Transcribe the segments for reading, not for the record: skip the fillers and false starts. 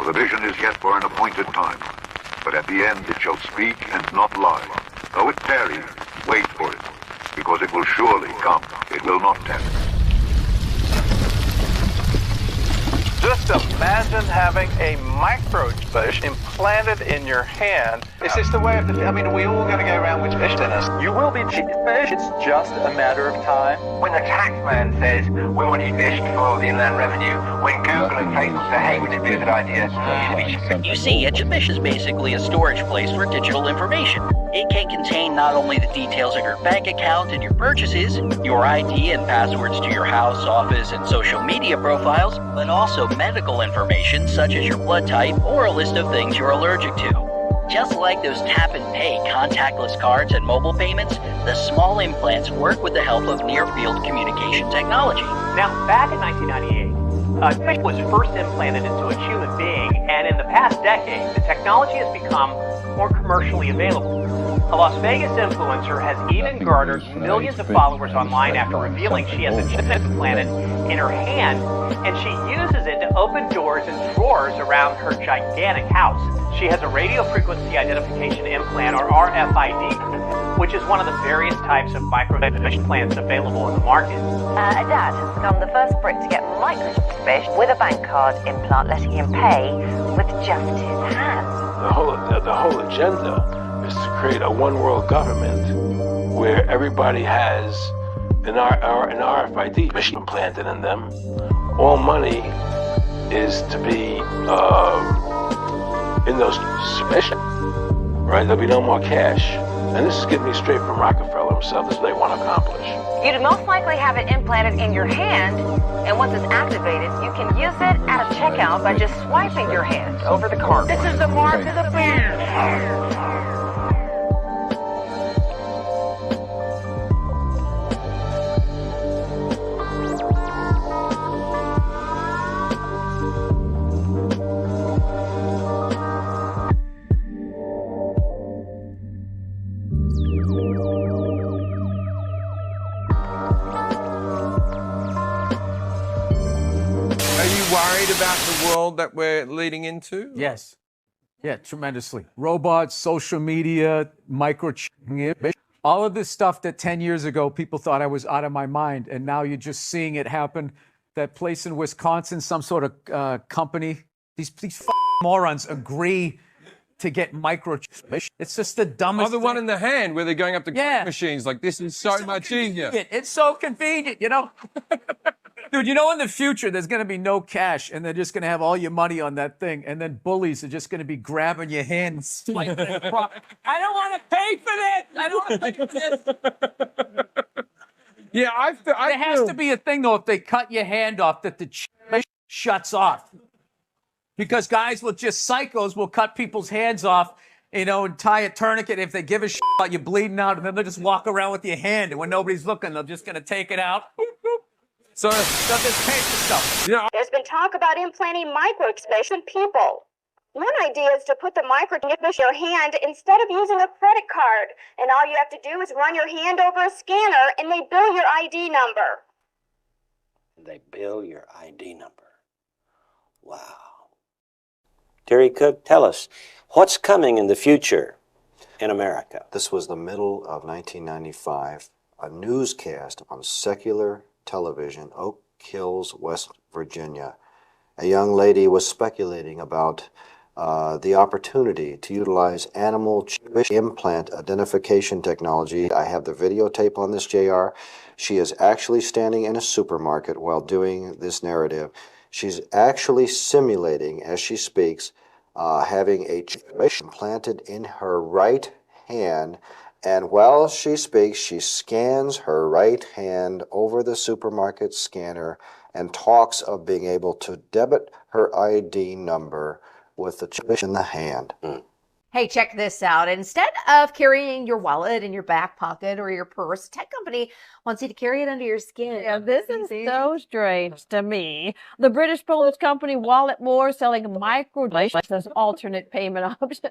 for the vision is yet for an appointed time. But at the end it shall speak and not lie. Though it tarry, wait for it, because it will surely come. It will not tarry. Just imagine having a microchip implanted in your hand. Is this the way of the... I mean, are we all going to go around with fish dinners? You will be cheap fish. It's just a matter of time. When the taxman says, we want you fish for the inland revenue, when Google and Facebook say, hey, would it be a good idea for you to be... You see, a chip is basically a storage place for digital information. It can contain not only the details of your bank account and your purchases, your ID and passwords to your house, office, and social media profiles, but also medical information such as your blood type or a list of things you're allergic to. Just like those tap and pay contactless cards and mobile payments, the small implants work with the help of near-field communication technology. Now, back in 1998, fish was first implanted into a human being, and in the past decade, the technology has become more commercially available. A Las Vegas influencer has even garnered millions of followers online after revealing she has a chip implanted in her hand, and she uses it to open doors and drawers around her gigantic house. She has a radio frequency identification implant, or RFID, which is one of the various types of microfish implants available in the market. A dad has become the first Brit to get microchip fish with a bank card implant, letting him pay with just his hands. The whole agenda is to create a one-world government where everybody has an RFID machine implanted in them. All money is to be in those fish, right? There'll be no more cash. And this is getting me straight from Rockefeller himself. This is what they want to accomplish. You'd most likely have it implanted in your hand, and once it's activated, you can use it at a checkout by just swiping your hand over the card. This is the mark of the beast. Worried about the world that we're leading into? Yes. Yeah, tremendously. Robots, social media, microchip, all of this stuff that 10 years ago people thought I was out of my mind, and now you're just seeing it happen. That place in Wisconsin, some sort of company, these morons agree to get microchip. It's just the dumbest the one in the hand where they're going up to machines like this is so much convenient. easier. It's so convenient, you know? Dude, you know in the future there's going to be no cash and they're just going to have all your money on that thing, and then bullies are just going to be grabbing your hands like, I don't want to pay for this. I don't want to pay for this. Yeah, there has to be a thing though, if they cut your hand off, that the shuts off. Because guys will just, psychos will cut people's hands off, you know, and tie a tourniquet if they give a shit about you bleeding out, and then they'll just walk around with your hand, and when nobody's looking, they're just going to take it out. So this paper stuff. You know, there's been talk about implanting microchips in people. One idea is to put the microchip in your hand instead of using a credit card, and all you have to do is run your hand over a scanner, and they bill your ID number. They bill your ID number. Wow. Terry Cook, tell us, what's coming in the future in America? This was the middle of 1995, a newscast on secular television, Oak Hills, West Virginia. A young lady was speculating about the opportunity to utilize animal chip implant identification technology. I have the videotape on this, JR. She is actually standing in a supermarket while doing this narrative. She's actually simulating, as she speaks, having a chip implanted in her right hand, and while she speaks, she scans her right hand over the supermarket scanner and talks of being able to debit her ID number with the chip in the hand. Hey, check this out. Instead of carrying your wallet in your back pocket or your purse, a tech company wants you to carry it under your skin. Yeah, this is so strange to me. The British Polish company Walletmore selling microchips as alternate payment option.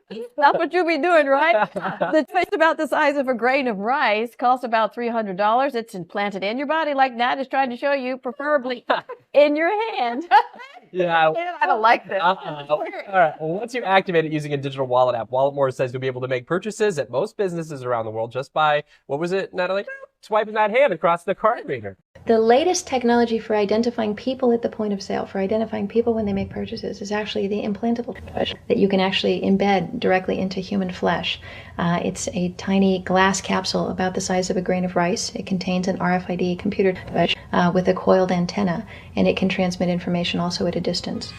That's what you'll be doing, right? The chip is about the size of a grain of rice, costs about $300. It's implanted in your body like Nat is trying to show you, preferably in your hand. Yeah. I don't like this. All right. Well, once you activate it using a digital wallet app, Walletmore says you'll be able to make purchases at most businesses around the world just by, what was it, Natalie? Swiping that hand across the card reader. The latest technology for identifying people at the point of sale, for identifying people when they make purchases, is actually the implantable device that you can actually embed directly into human flesh. It's a tiny glass capsule about the size of a grain of rice. It contains an RFID computer device with a coiled antenna, and it can transmit information also at a distance.